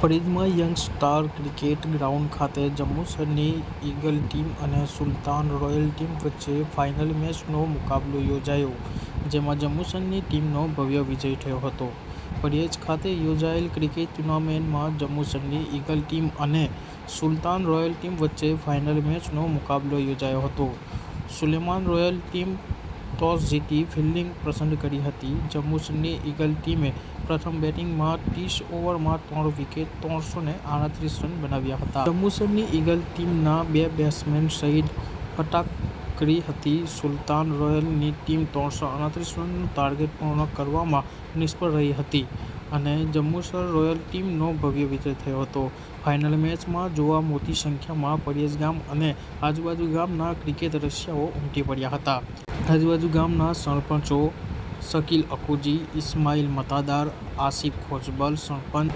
ફરીદમાં young star cricket ground ખાતે જંબુસરની eagle team અને સુલતાન royal team વચ્ચે ફાઇનલ મેચનો મુકાબલો યોજાયો, જેમાં જંબુસરની ટીમનો ભવ્ય વિજય થયો હતો. ફરિયાજ ખાતે યોજાયેલ ક્રિકેટ ટૂર્નામેન્ટમાં જંબુસરની ઈગલ ટીમ અને સુલતાન રોયલ ટીમ વચ્ચે ફાઇનલ મેચનો મુકાબલો યોજાયો હતો. સુલેમાન રોયલ ટીમ ટોસ જીતી ફિલ્ડિંગ પસંદ કરી હતી. જંબુસરની ઈગલ ટીમે પ્રથમ બેટિંગમાં 30 ઓવરમાં 3 વિકેટ 338 રન બનાવ્યા હતા. જંબુસરની ઈગલ ટીમના 2 બેટ્સમેન સહિત અટક કરી હતી. સુલતાન રોયલની ટીમ 338 રનનું ટાર્ગેટ પૂર્ણ કરવામાં નિષ્ફળ રહી હતી અને જંબુસર રોયલ ટીમનો ભવ્ય વિજય થયો હતો. ફાઇનલ મેચમાં જોવા મોટી સંખ્યામાં ફરિયાજ ગામ અને આજુબાજુ ગામના ક્રિકેટ રસિયાઓ ઉમટી પડ્યા હતા. આજુબાજુ ગામના સરપંચો શકીલ અકુજી, ઇસ્માઇલ મતાદાર, આસિફ ખોજબલ, સરપંચ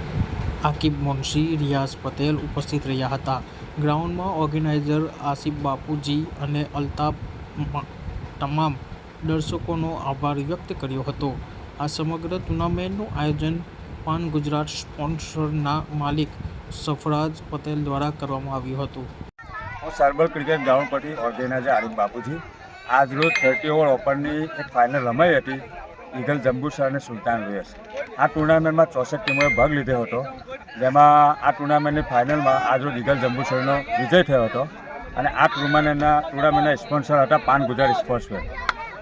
આકિબ મુનશી, રિયાઝ પટેલ ઉપસ્થિત રહ્યા હતા. ગ્રાઉન્ડમાં ઓર્ગેનાઇઝર આસિફ બાપુજી અને અલ્તાફ તમામ દર્શકોનો આભાર વ્યક્ત કર્યો હતો. આ સમગ્ર ટૂર્નામેન્ટનું આયોજન પાન ગુજરાત સ્પોન્સરના માલિક સફરાજ પટેલ દ્વારા કરવામાં આવ્યું હતું. હું સરબલ ક્રિકેટ ગ્રાઉન્ડ પરથી ઓર્ગેનાઇઝર આરિફ બાપુજી. આજરોજ 30 ઓવર ઓપનની એક ફાઇનલ રમાઈ હતી ઈગલ જંબુસર અને સુલતાન રોયલ્સ. આ ટુર્નામેન્ટમાં 64 ટીમોએ ભાગ લીધો હતો, જેમાં આ ટુર્નામેન્ટની ફાઇનલમાં આજરોજ ઈગલ જંબુસરનો વિજય થયો હતો અને આ ટુર્નામેન્ટના સ્પોન્સર હતા પાન ગુજરાત સ્પોર્ટ્સવેર.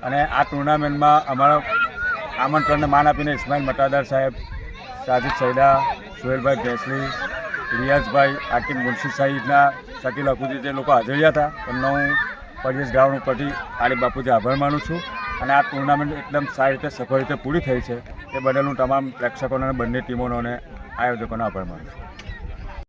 અને આ ટુર્નામેન્ટમાં અમારા આમંત્રણને માન આપીને ઇસ્માઇલ મતાદાર સાહેબ, સાજિદ સૈદા, સુહેલભાઈ ભેંસલી, રિયાઝભાઈ, આકિબ મુનશી સહિતના શકીલ અકુજી જે લોકો હાજર હતા, એમનો હું ફરિયાજ ગ્રાઉન્ડ ઉપરથી આરિફ બાપુજી આભાર માનું છું. અને આ ટુર્નામેન્ટ એકદમ સારી રીતે સફળ રીતે પૂરી થઈ છે એ બદલ હું તમામ પ્રેક્ષકોને અને બંને ટીમોનો અને આયોજકોનો આભાર માનું છું.